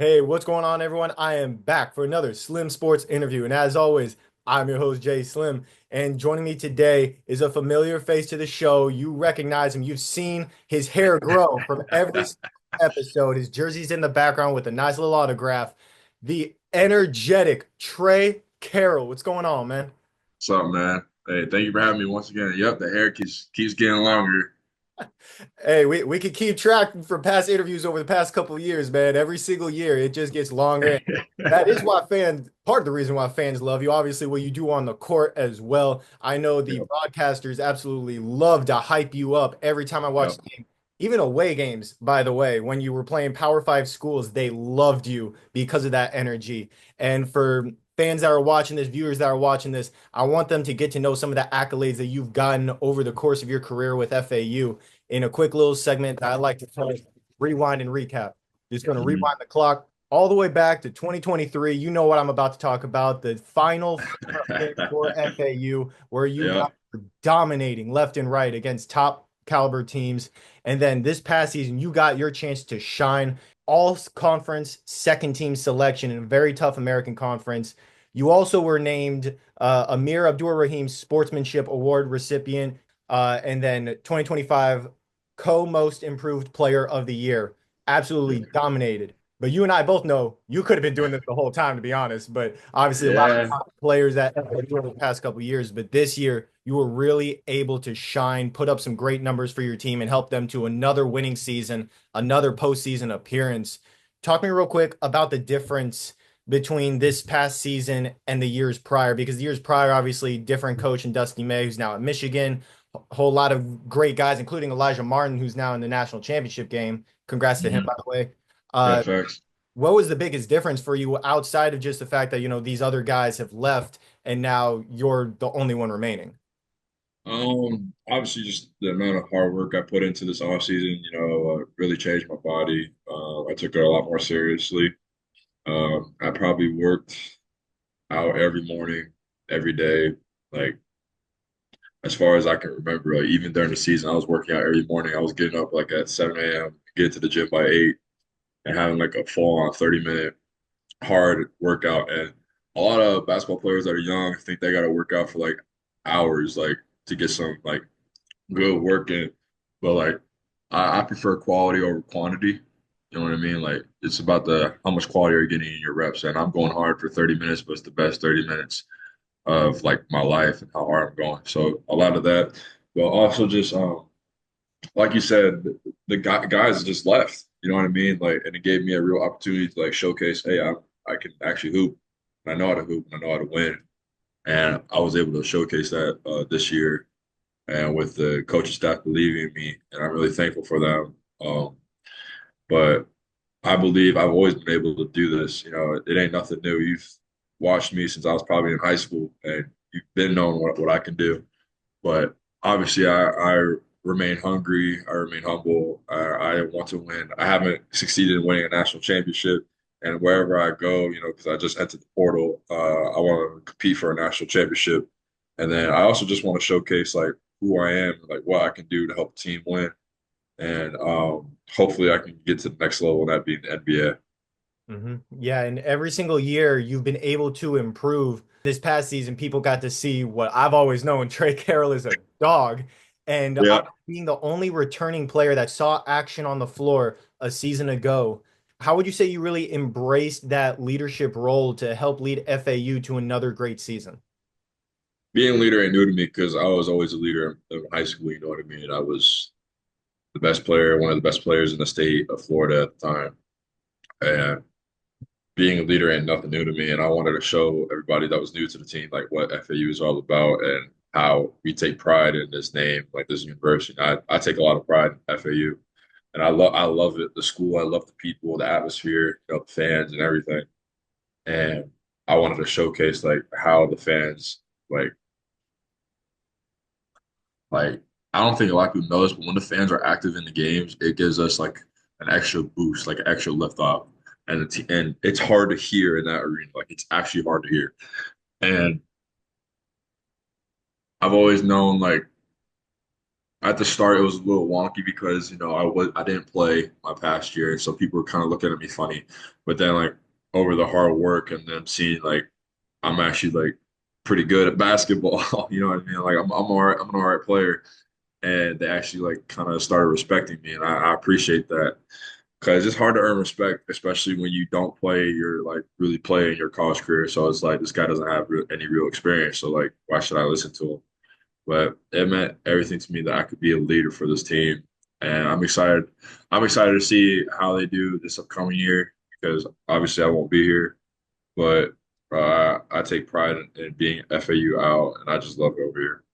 Hey, what's going on, everyone? I am back for another Slim Sports interview. And as always, I'm your host, Jay Slim. And joining me today is a familiar face to the show. You recognize him. You've seen his hair grow from every single episode. His jersey's in the background with a nice little autograph. The energetic Trey Carroll. What's going on, man? What's up, man? Hey, thank you for having me once again. Yep, the hair keeps getting longer. Hey, we could keep track from past interviews over the past couple of years, man. Every single year, it just gets longer. That is why part of the reason why fans love you, obviously, what you do on the court as well. I know the Yep, broadcasters absolutely love to hype you up every time I watch yep. the game. Even away games, by the way, when you were playing Power Five schools, they loved you because of that energy. And for fans that are watching this, viewers that are watching this, I want them to get to know some of the accolades that you've gotten over the course of your career with FAU in a quick little segment that I like to call rewind and recap. Just going to Mhm. rewind the clock all the way back to 2023. You know what I'm about to talk about. The final pick for FAU, where you guys Yep. were dominating left and right against top caliber teams. And then this past season, you got your chance to shine. All conference second team selection in a very tough American conference. You also were named Amir Abdur Rahim's Sportsmanship Award recipient, and then 2025 co-most improved player of the year. Absolutely dominated. But you and I both know you could have been doing this the whole time, to be honest. But obviously, a lot of Yeah. top players that over the past couple of years. But this year, you were really able to shine, put up some great numbers for your team, and help them to another winning season, another postseason appearance. Talk to me real quick about the difference between this past season and the years prior, because the years prior, obviously, different coach and Dusty May, who's now at Michigan, a whole lot of great guys, including Elijah Martin, who's now in the national championship game. Congrats to him, Mhm. by the way. Yeah, Uh, facts. what was the biggest difference for you outside of just the fact that, these other guys have left and now you're the only one remaining? Obviously just the amount of hard work I put into this off season, really changed my body. I took it a lot more seriously. I probably worked out every morning, every day. Like as far as I can remember, like even during the season, I was working out every morning. I was getting up like at 7 a.m., getting to the gym by 8, and having like a full on 30-minute hard workout. And a lot of basketball players that are young think they got to work out for like hours, like to get some like good work in. But like, I prefer quality over quantity. You know what I mean? Like, it's about the how much quality are you getting in your reps. And I'm going hard for 30 minutes, but it's the best 30 minutes of like my life and how hard I'm going. So a lot of that, but also just like you said, guys just left. You know what I mean? Like, and it gave me a real opportunity to like showcase, hey, I can actually hoop. I know how to hoop. And I know how to win. And I was able to showcase that this year, and with the coaching staff believing in me, and I'm really thankful for them. But I believe I've always been able to do this. You know, it ain't nothing new. You've watched me since I was probably in high school, and you've been knowing what I can do. But obviously, I remain hungry. I remain humble. I want to win. I haven't succeeded in winning a national championship. And wherever I go, because I just entered the portal, I want to compete for a national championship. And then I also just want to showcase like who I am, like what I can do to help the team win. And hopefully I can get to the next level, and that being the NBA. Yeah, and every single year you've been able to improve. This past season, people got to see what I've always known. Trey Carroll is a dog. And Yeah. being the only returning player that saw action on the floor a season ago, how would you say you really embraced that leadership role to help lead FAU to another great season? Being a leader ain't new to me because I was always a leader in high school. You know what I mean? I was the best player, one of the best players in the state of Florida at the time. And being a leader ain't nothing new to me. And I wanted to show everybody that was new to the team, like what FAU is all about and how we take pride in this name, like this university. I take a lot of pride in FAU. And I love it, the school, I love the people, the atmosphere, the fans and everything. And I wanted to showcase like how the fans like like I don't think a lot of people know this, but when the fans are active in the games, it gives us like an extra boost, like an extra lift off. And it's hard to hear in that arena. Like it's actually hard to hear. And I've always known like at the start it was a little wonky because I didn't play my past year, so people were kind of looking at me funny. But then like over the hard work and then seeing like I'm actually like pretty good at basketball, you know what I mean? Like I'm all right, I'm an all right player, and they actually like kind of started respecting me, and I appreciate that because it's hard to earn respect, especially when you don't play, you're like really playing your college career. So it's like this guy doesn't have any real experience, so like why should I listen to him? But it meant everything to me that I could be a leader for this team. And I'm excited. I'm excited to see how they do this upcoming year because obviously I won't be here, but I take pride in being FAU out, and I just love it over here.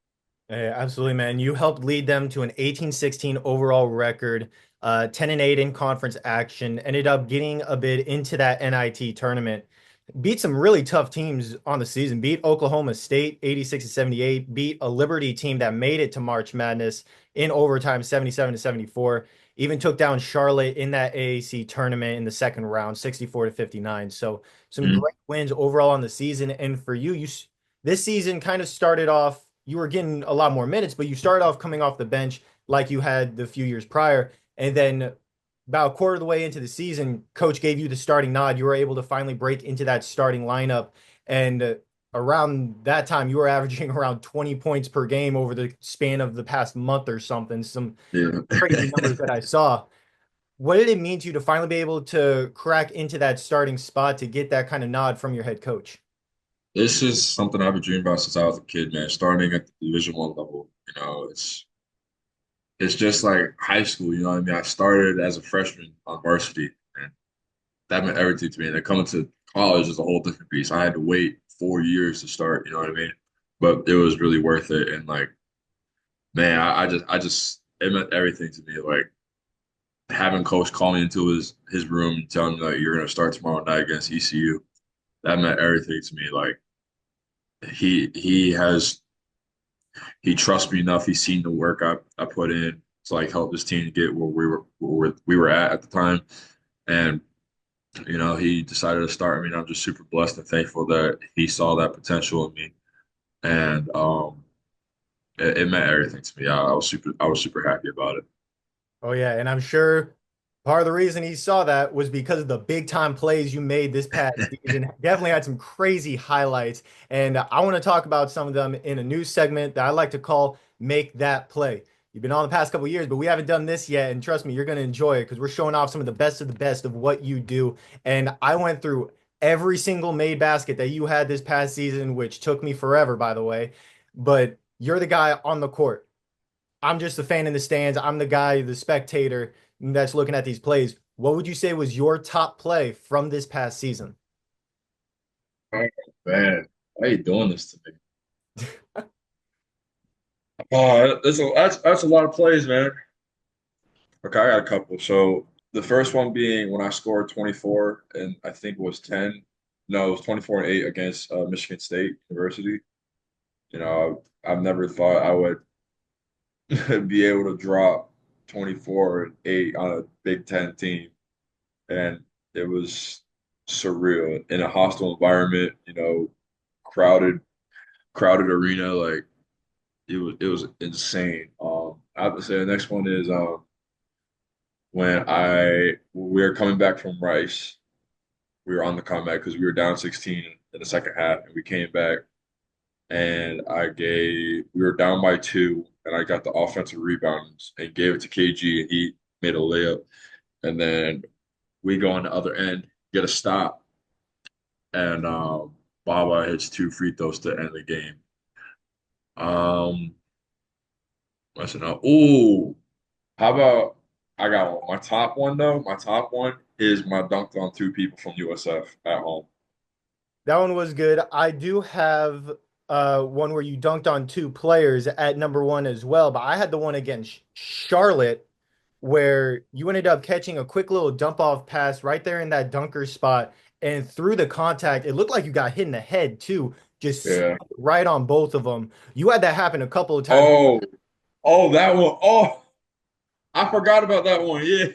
Yeah, absolutely, man. You helped lead them to an 18-16 overall record, 10-8 in conference action, ended up getting a bid into that NIT tournament. Beat some really tough teams on the season. Beat Oklahoma State 86-78. Beat a Liberty team that made it to March Madness in overtime 77-74. Even took down Charlotte in that AAC tournament in the second round 64-59. So some Mhm. great wins overall on the season. And for you, this season kind of started off, you were getting a lot more minutes, but you started off coming off the bench like you had the few years prior. And then about a quarter of the way into the season, coach gave you the starting nod. You were able to finally break into that starting lineup. And around that time, you were averaging around 20 points per game over the span of the past month or something. Some Yeah. crazy numbers that I saw. What did it mean to you to finally be able to crack into that starting spot to get that kind of nod from your head coach? This is something I've been dreaming about since I was a kid, man. Starting at the Division 1 level, it's just like high school. You know what I mean? I started as a freshman on varsity, and that meant everything to me. And then coming to college is a whole different beast. I had to wait 4 years to start. You know what I mean? But it was really worth it. And like, man, I just it meant everything to me. Like having coach call me into his room and tell me like you're gonna start tomorrow night against ECU. That meant everything to me. Like he has he trusts me enough. He's seen the work I put in to like help this team get where we were at the time, and he decided to start. I mean, I'm just super blessed and thankful that he saw that potential in me, and it meant everything to me. I was super happy about it. Oh yeah, and I'm sure part of the reason he saw that was because of the big time plays you made this past season. Definitely had some crazy highlights, and I want to talk about some of them in a new segment that I like to call "Make That Play." You've been on the past couple of years, but we haven't done this yet, and trust me, you're going to enjoy it because we're showing off some of the best of what you do. And I went through every single made basket that you had this past season, which took me forever, by the way. But you're the guy on the court. I'm just a fan in the stands. I'm the guy, the spectator that's looking at these plays. What would you say was your top play from this past season? Oh man, why are you doing this to me? Oh, that's a lot of plays, man. Okay, I got a couple. So the first one being when I scored 24 and I think it was 10. No, it was 24 and 8 against Michigan State University. I've never thought I would be able to drop 24 and 8 on a Big Ten team. And it was surreal in a hostile environment, crowded, crowded arena. Like it was insane. I have to say the next one is when we were coming back from Rice. We were on the comeback because we were down 16 in the second half, and we came back and we were down by two, and I got the offensive rebounds and gave it to KG, and he made a layup, and then we go on the other end, get a stop, and Baba hits two free throws to end the game. Um, what's another? Ooh, how about I got one. My top one though. My top one is my dunked on two people from USF at home. That one was good. I do have one where you dunked on two players at number one as well, but I had the one against Charlotte where you ended up catching a quick little dump off pass right there in that dunker spot. And through the contact, it looked like you got hit in the head too, just Yeah. right on both of them. You had that happen a couple of times. Oh, that one. Oh, I forgot about that one. Yeah,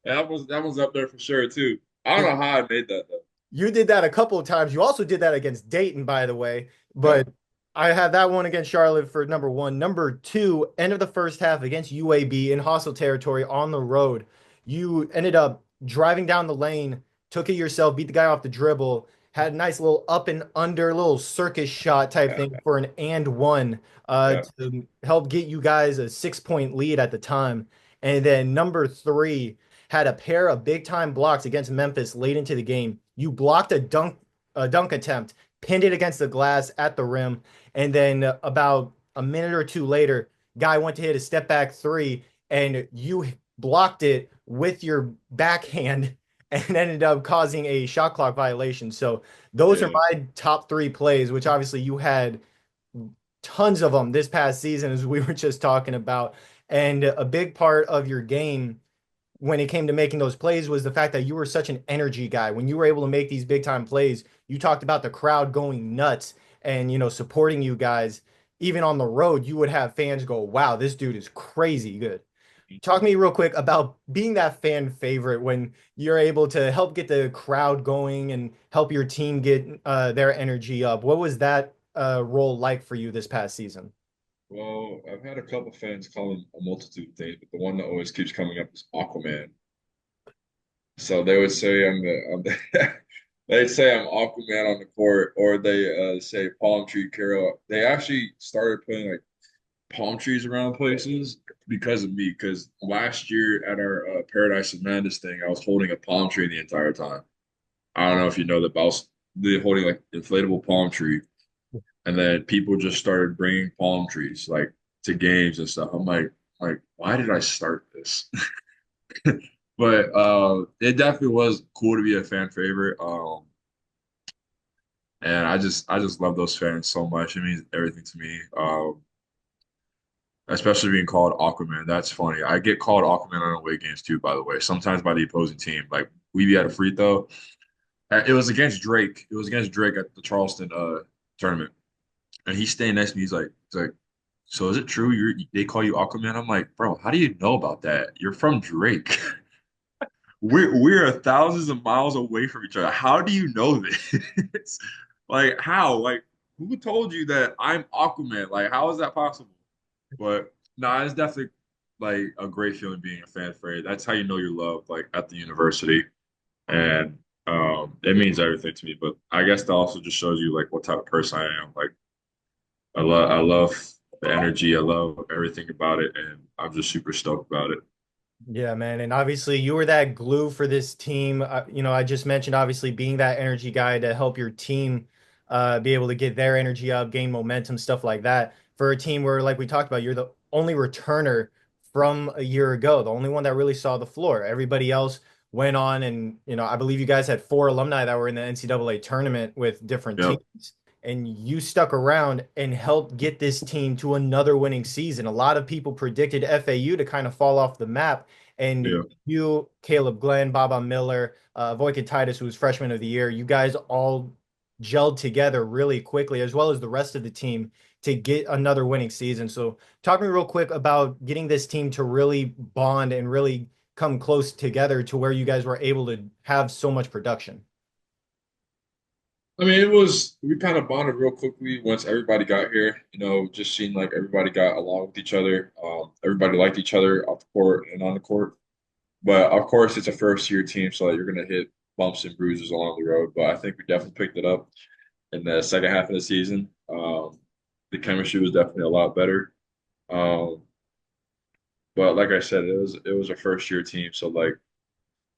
that one's up there for sure too. I don't know how I made that though. You did that a couple of times. You also did that against Dayton, by the way. Yeah. But I had that one against Charlotte for number one. Number two, end of the first half against UAB in hostile territory on the road. You ended up driving down the lane, took it yourself, beat the guy off the dribble, had a nice little up and under, little circus shot type Yeah, thing for an and one yeah, to help get you guys a 6 point lead at the time. And then number three, had a pair of big time blocks against Memphis late into the game. You blocked a dunk attempt, pinned it against the glass at the rim, and then about a minute or two later, guy went to hit a step back three, and you blocked it with your backhand and ended up causing a shot clock violation. So those are yeah. my top three plays, which obviously you had tons of them this past season, as we were just talking about. And a big part of your game when it came to making those plays was the fact that you were such an energy guy. When you were able to make these big time plays, you talked about the crowd going nuts and supporting you guys. Even on the road, you would have fans go, "Wow, this dude is crazy good." Talk to me real quick about being that fan favorite when you're able to help get the crowd going and help your team get their energy up. What was that role like for you this past season? Well, I've had a couple fans call him a multitude of things, but the one that always keeps coming up is Aquaman. So they would say I'm the they'd say I'm Aquaman on the court, or they say palm tree Carroll. They actually started putting like palm trees around places because of me. Because last year at our Paradise of Madness thing, I was holding a palm tree the entire time. I don't know if you know that, but I was holding like inflatable palm tree, and then people just started bringing palm trees like to games and stuff. I'm like, why did I start this? But it definitely was cool to be a fan favorite. And I just love those fans so much. It means everything to me. Especially being called Aquaman. That's funny. I get called Aquaman on away games too, by the way. Sometimes by the opposing team. Like we be at a free throw. It was against Drake. It was against Drake at the Charleston tournament. And he's staying next to me. He's like, so is it true they call you Aquaman? I'm like, bro, how do you know about that? You're from Drake. We're thousands of miles away from each other. How do you know this? Like how? Like who told you that I'm Aquaman? Like how is that possible? But nah, it's definitely like a great feeling being a fan favorite. That's how you know you're loved, like at the university, and it means everything to me. But I guess that also just shows you like what type of person I am. Like I love the energy. I love everything about it, and I'm just super stoked about it. Yeah, man. And obviously, you were that glue for this team. I just mentioned obviously being that energy guy to help your team be able to get their energy up, gain momentum, stuff like that. For a team where, like we talked about, you're the only returner from a year ago, the only one that really saw the floor. Everybody else went on, and I believe you guys had four alumni that were in the NCAA tournament with different Yep. teams. And you stuck around and helped get this team to another winning season. A lot of people predicted FAU to kind of fall off the map, and Yeah. you, Caleb Glenn, Baba Miller, Voikin Titus, who was freshman of the year, you guys all gelled together really quickly, as well as the rest of the team, to get another winning season. So, talk to me real quick about getting this team to really bond and really come close together to where you guys were able to have so much production. I mean, we kind of bonded real quickly once everybody got here. Just seemed like everybody got along with each other. Everybody liked each other off the court and on the court. But of course, it's a first year team, so you're gonna hit bumps and bruises along the road. But I think we definitely picked it up in the second half of the season. The chemistry was definitely a lot better. Um, but like I said, it was a first year team, so like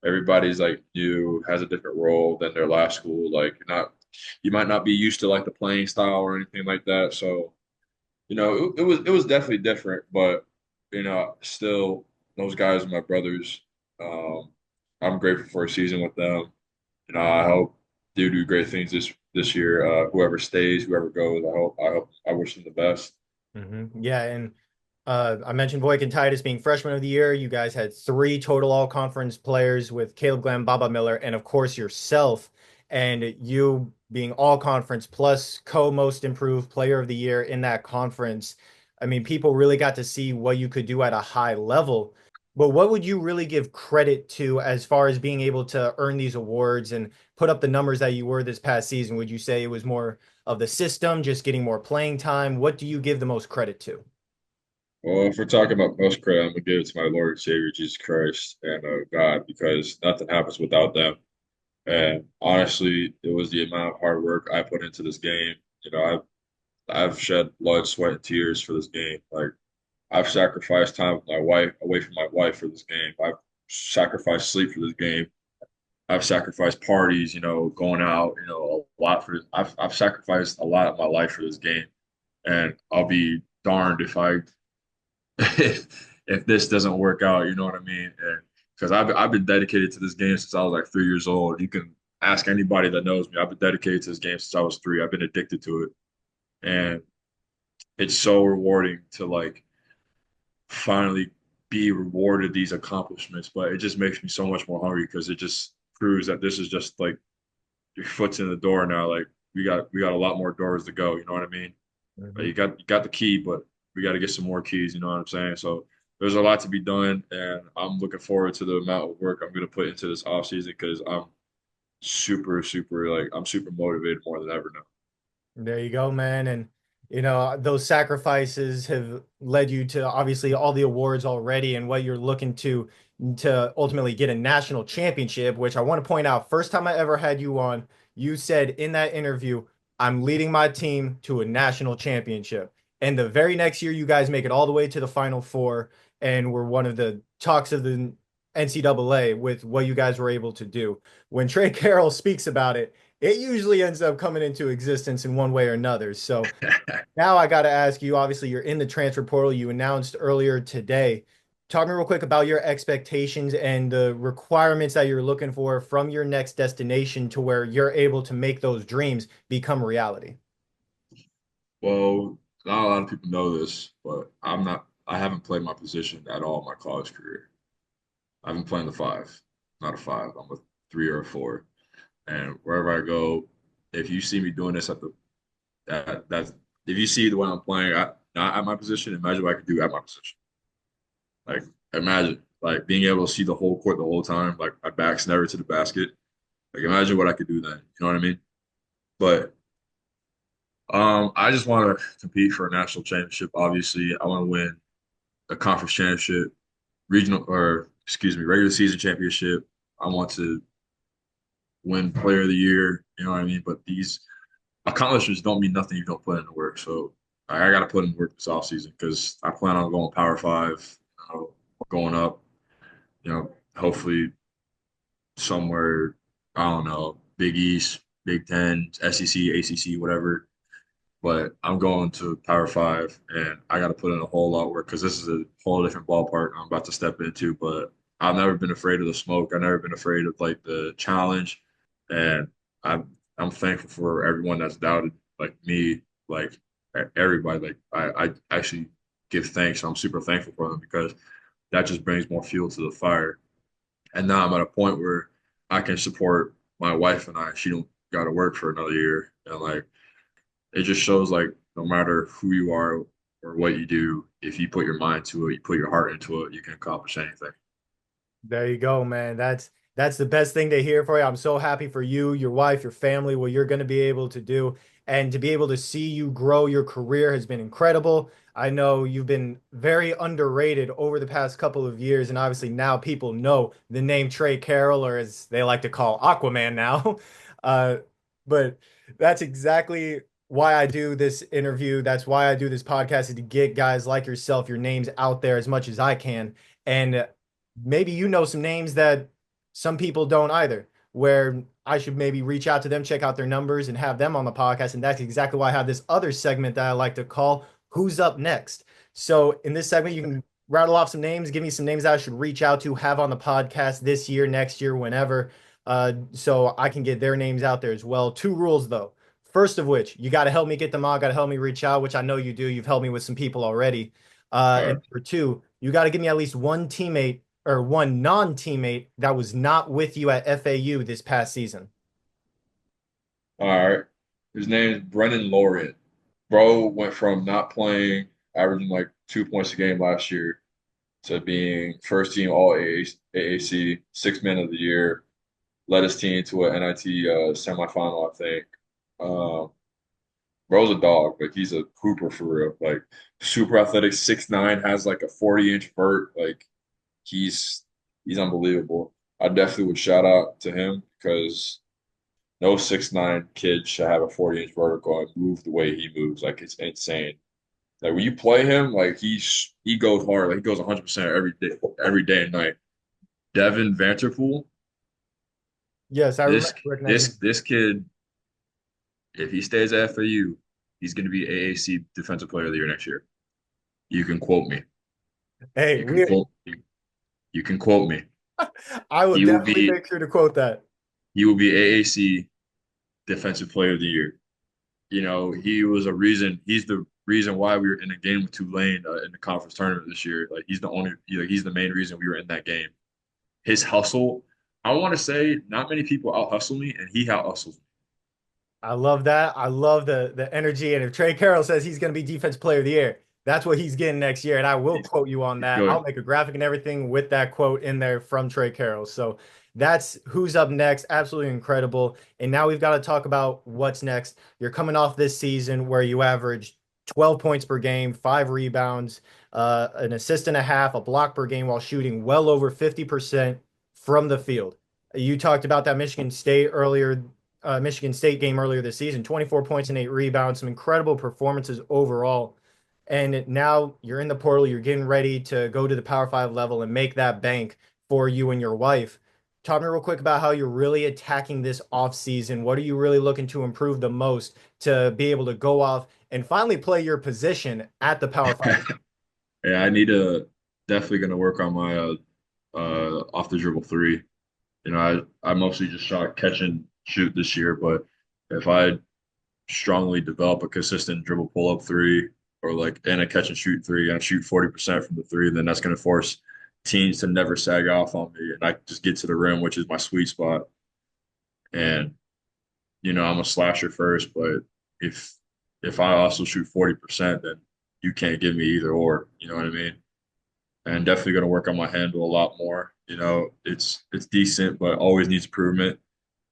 everybody's like new, has a different role than their last school. Like you might not be used to like the playing style or anything like that. So it was definitely different, but still those guys are my brothers. Um, I'm grateful for a season with them. I hope they do great things this year. Whoever stays, whoever goes, I wish them the best. Yeah, and I mentioned Voikin Titus being freshman of the year. You guys had three total all conference players with Caleb Glenn, Baba Miller, and of course yourself. And you being all conference plus co-most improved player of the year in that conference. I mean, people really got to see what you could do at a high level. But what would you really give credit to as far as being able to earn these awards and put up the numbers that you were this past season? Would you say it was more of the system, just getting more playing time? What do you give the most credit to? Well, if we're talking about most credit, I'm gonna give it to my Lord and Savior Jesus Christ and God because nothing happens without them. And honestly, it was the amount of hard work I put into this game. You know, I've shed blood, sweat, and tears for this game. Like I've sacrificed time with my wife, away from my wife for this game. I've sacrificed sleep for this game. I've sacrificed parties, going out, a lot for this. I've sacrificed a lot of my life for this game, and I'll be darned if I if this doesn't work out. You know what I mean? And because I've been dedicated to this game since I was like 3 years old. You can ask anybody that knows me. I've been dedicated to this game since I was three. I've been addicted to it, and it's so rewarding to like finally be rewarded these accomplishments. But it just makes me so much more hungry because it just proves that this is just like your foot's in the door now. Like we got a lot more doors to go. You know what I mean? Like, Mhm. you got the key, but we got to get some more keys. You know what I'm saying? So there's a lot to be done, and I'm looking forward to the amount of work I'm going to put into this off season because I'm super like I'm super motivated more than ever now. There you go, man. And those sacrifices have led you to obviously all the awards already and what you're looking to ultimately get a national championship, which I want to point out, first time I ever had you on, you said in that interview, I'm leading my team to a national championship. And the very next year, you guys make it all the way to the Final Four and were one of the talks of the NCAA with what you guys were able to do. When Trey Carroll speaks about it, it usually ends up coming into existence in one way or another. So now I got to ask you, obviously, you're in the transfer portal. You announced earlier today. Talk me real quick about your expectations and the requirements that you're looking for from your next destination to where you're able to make those dreams become reality. Well, not a lot of people know this, but I'm not. I haven't played my position at all in my college career. I've been playing the five, not a five. I'm a three or a four. And wherever I go, if you see me doing this that's if you see the way I'm playing not at my position, imagine what I could do at my position. Like imagine like being able to see the whole court the whole time, like my back's never to the basket. Like imagine what I could do then. You know what I mean? But I just want to compete for a national championship. Obviously, I want to win a conference championship, regional or excuse me, regular season championship. I want to win player of the year. You know what I mean? But these accomplishments don't mean nothing if you don't put in the work. So I got to put in work this offseason because I plan on going Power Five, going up, hopefully somewhere, I don't know, Big East, Big Ten, SEC, ACC, whatever. But I'm going to Power Five, and I got to put in a whole lot of work because this is a whole different ballpark I'm about to step into. But I've never been afraid of the smoke. I've never been afraid of like the challenge, and I'm thankful for everyone that's doubted, like me, like everybody. Like I actually give thanks. I'm super thankful for them because that just brings more fuel to the fire. And now I'm at a point where I can support my wife and I. She don't got to work for another year, and like it just shows like no matter who you are or what you do, if you put your mind to it, you put your heart into it, you can accomplish anything. There you go, man. That's the best thing to hear for you. I'm so happy for you, your wife, your family, what you're going to be able to do. And to be able to see you grow your career has been incredible. I know you've been very underrated over the past couple of years, and obviously now people know the name Trey Carroll, or as they like to call Aquaman now. Uh, but that's exactly why I do this interview. That's why I do this podcast is to get guys like yourself, your names out there as much as I can. And maybe you know some names that some people don't either, where I should maybe reach out to them, check out their numbers, and have them on the podcast. And that's exactly why I have this other segment that I like to call Who's Up Next. So in this segment, you can rattle off some names, give me some names that I should reach out to, have on the podcast this year, next year, whenever, so I can get their names out there as well. Two rules, though. First of which, you got to help me get them on, got to help me reach out, which I know you do. You've helped me with some people already. All And right. number two, you got to give me at least one teammate or one non-teammate that was not with you at FAU this past season. All right. His name is Brennan Laureate. Bro went from not playing, averaging like 2 points a game last year, to being first team All AAC, sixth man of the year, led his team to an NIT semifinal, I think. Um, Bro's a dog, like he's a hooper for real. Like super athletic, 6'9", has like a 40-inch vert. Like he's he's unbelievable. I definitely would shout out to him because no 6'9" kid should have a 40-inch vertical and move the way he moves. Like it's insane. Like when you play him, like he goes hard. Like he goes 100% every day and night. Devin Vanterpool, Yes, I remember this recognizing this him. this kid, if he stays at FAU, he's going to be AAC Defensive Player of the Year next year. You can quote me. Hey, You can we quote. You can quote me. I will He will definitely be make sure to quote that. he will be AAC Defensive Player of the Year. You know, he was a reason. He's the reason why we were in a game with Tulane in the conference tournament this year. Like he's the only. He's the main reason we were in that game. His hustle. I want to say not many people out hustle me, and he out hustles me. I love that. I love the energy. And if Trey Carroll says he's going to be Defense Player of the Year, that's what he's getting next year. And I will He's, quote you on he's that. I'll good. make a graphic and everything with that quote in there from Trey Carroll. So that's who's up next. Absolutely incredible. And now we've got to talk about what's next. You're coming off this season where you averaged 12 points per game, 5 rebounds, an assist and a half, a block per game while shooting well over 50% from the field. You talked about that Michigan State game earlier this season, 24 points and 8 rebounds, some incredible performances overall. And now you're in the portal, you're getting ready to go to the Power Five level and make that bank for you and your wife. Talk to me real quick about how you're really attacking this off season. What are you really looking to improve the most to be able to go off and finally play your position at the Power Five? Yeah, I need to definitely going to work on my off the dribble three. You know, I mostly just shot catch and shoot this year, but if I strongly develop a consistent dribble pull up three or like and a catch and shoot three and I shoot 40% from the three, then that's going to force teams to never sag off on me and I just get to the rim, which is my sweet spot. And I'm a slasher first, but if if I also shoot 40%, then you can't give me either or. You know what I mean? And definitely going to work on my handle a lot more. It's decent, but always needs improvement.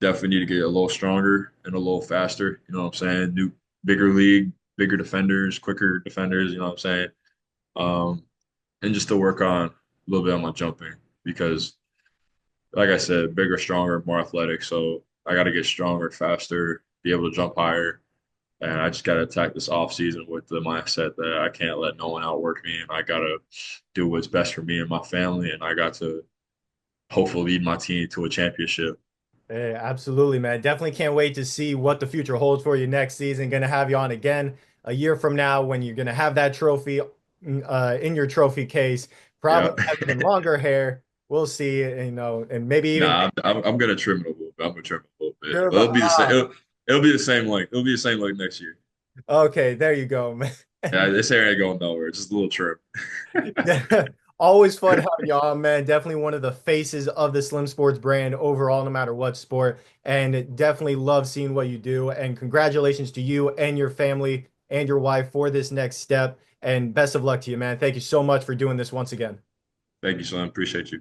Definitely need to get a little stronger and a little faster. You know what I'm saying? New, bigger league, bigger defenders, quicker defenders. You know what I'm saying? Um, and just to work on a little bit on my jumping because, like I said, bigger, stronger, more athletic. So I got to get stronger, faster, be able to jump higher. And I just got to attack this off season with the mindset that I can't let no one outwork me, and I got to do what's best for me and my family, and I got to hopefully lead my team to a championship. Hey, absolutely, man. Definitely can't wait to see what the future holds for you next season. Going to have you on again a year from now when you're going to have that trophy in your trophy case. Yeah. Probably have even longer hair. We'll see, and maybe even Nah, I'm gonna trim it a little bit. I'm gonna trim it a little bit. you're It'll about, be the same. It'll be the same length. It'll be the same length next year. okay, there you go, man. Yeah, this hair ain't going nowhere. It's just a little trim. Always fun having you on, man. Definitely one of the faces of the Slim Sports brand overall, no matter what sport. And definitely love seeing what you do. And congratulations to you and your family and your wife for this next step. And best of luck to you, man. Thank you so much for doing this once again. Thank you, son. Appreciate you.